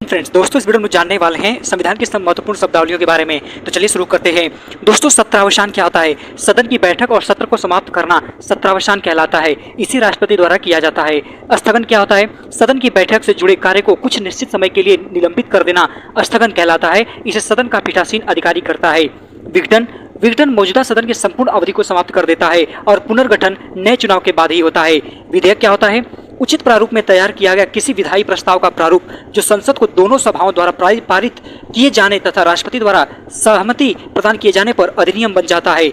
Friends, दोस्तों इस video में जानने वाले हैं संविधान की महत्वपूर्ण शब्दावलियों के बारे में। तो चलिए शुरू करते हैं। दोस्तों, सत्रावसान क्या होता है? सदन की बैठक और सत्र को समाप्त करना सत्रावसान कहलाता है। इसी राष्ट्रपति द्वारा किया जाता है। स्थगन क्या होता है? सदन की बैठक से जुड़े कार्य को कुछ निश्चित समय के लिए निलंबित कर देना स्थगन कहलाता है। इसे सदन का पीठासीन अधिकारी करता है। विघटन मौजूदा सदन की संपूर्ण अवधि को समाप्त कर देता है और पुनर्गठन नए चुनाव के बाद ही होता है। विधेयक क्या होता है? उचित प्रारूप में तैयार किया गया किसी विधायी प्रस्ताव का प्रारूप जो संसद को दोनों सभाओं द्वारा पारित किए जाने तथा राष्ट्रपति द्वारा सहमति प्रदान किए जाने पर अधिनियम बन जाता है।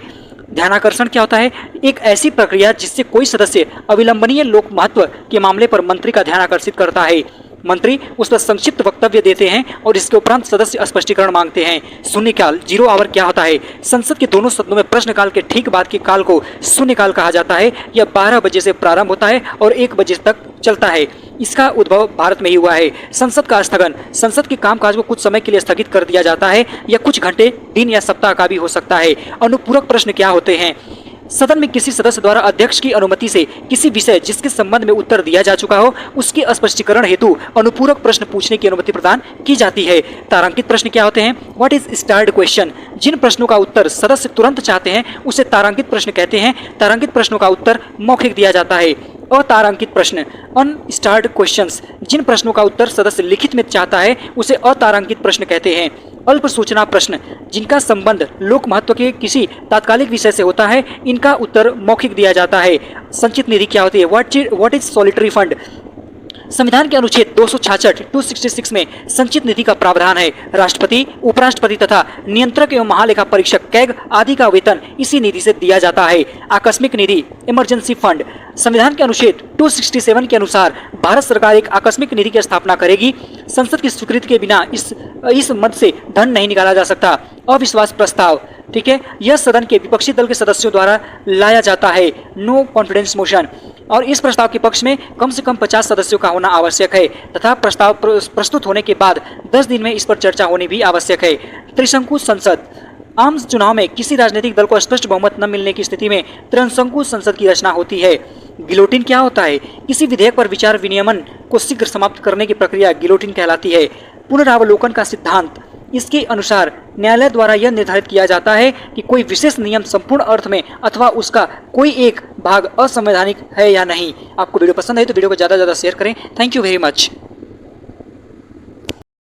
ध्यानाकर्षण क्या होता है? एक ऐसी प्रक्रिया जिससे कोई सदस्य अविलंबनीय लोक महत्व के मामले पर मंत्री का ध्यान आकर्षित करता है। मंत्री उस पर संक्षिप्त वक्तव्य देते हैं और इसके उपरांत सदस्य स्पष्टीकरण मांगते हैं। शून्यकाल जीरो आवर क्या होता है? संसद के दोनों सदनों में प्रश्नकाल के ठीक बाद के काल को शून्यकाल कहा जाता है। यह 12 बजे से प्रारंभ होता है और 1 बजे तक चलता है। इसका उद्भव भारत में ही हुआ है। संसद का स्थगन, संसद के कामकाज को कुछ समय के लिए स्थगित कर दिया जाता है। यह कुछ घंटे, दिन या सप्ताह का भी हो सकता है। अनुपूरक प्रश्न क्या होते हैं? सदन में किसी सदस्य द्वारा अध्यक्ष की अनुमति से किसी विषय जिसके संबंध में उत्तर दिया जा चुका हो उसके स्पष्टीकरण हेतु अनुपूरक प्रश्न पूछने की अनुमति प्रदान की जाती है। तारांकित प्रश्न क्या होते हैं? What is starred question? जिन प्रश्नों का उत्तर सदस्य तुरंत चाहते हैं उसे तारांकित प्रश्न कहते हैं। तारांकित प्रश्नों का उत्तर मौखिक दिया जाता है। अतारांकित प्रश्न, अनस्टार्ड क्वेश्चंस, जिन प्रश्नों का उत्तर सदस्य लिखित में चाहता है उसे अतारांकित प्रश्न कहते हैं। अल्प सूचना प्रश्न, जिनका संबंध लोक महत्व के किसी तात्कालिक विषय से होता है, इनका उत्तर मौखिक दिया जाता है। संचित निधि क्या होती है? What is solitary fund? संविधान के अनुच्छेद 266 में संचित निधि का प्रावधान है। राष्ट्रपति, उपराष्ट्रपति तथा नियंत्रक एवं महालेखा परीक्षक कैग आदि का वेतन इसी निधि से दिया जाता है। आकस्मिक निधि, इमरजेंसी फंड, संविधान के अनुच्छेद 267 के अनुसार भारत सरकार एक आकस्मिक निधि की स्थापना करेगी। संसद की स्वीकृति के बिना इस मद से धन नहीं निकाला जा सकता। अविश्वास प्रस्ताव, ठीक है, यह सदन के विपक्षी दल के सदस्यों द्वारा लाया जाता है। नो कॉन्फिडेंस मोशन, और इस प्रस्ताव के पक्ष में कम से कम 50 सदस्यों का होना आवश्यक है तथा प्रस्ताव प्रस्तुत होने के बाद 10 दिन में इस पर चर्चा होनी भी आवश्यक है। त्रिशंकु संसद, आम चुनाव में किसी राजनीतिक दल को स्पष्ट बहुमत न मिलने की स्थिति में त्रिशंकु संसद की रचना होती है। गिलोटिन क्या होता है? किसी विधेयक पर विचार विनियमन को शीघ्र समाप्त करने की प्रक्रिया गिलोटिन कहलाती है। पुनरावलोकन का सिद्धांत, इसके अनुसार न्यायालय द्वारा यह निर्धारित किया जाता है कि कोई विशेष नियम संपूर्ण अर्थ में अथवा उसका कोई एक भाग असंवैधानिक है या नहीं। आपको वीडियो पसंद है तो वीडियो को ज़्यादा से ज़्यादा शेयर करें। Thank you very much.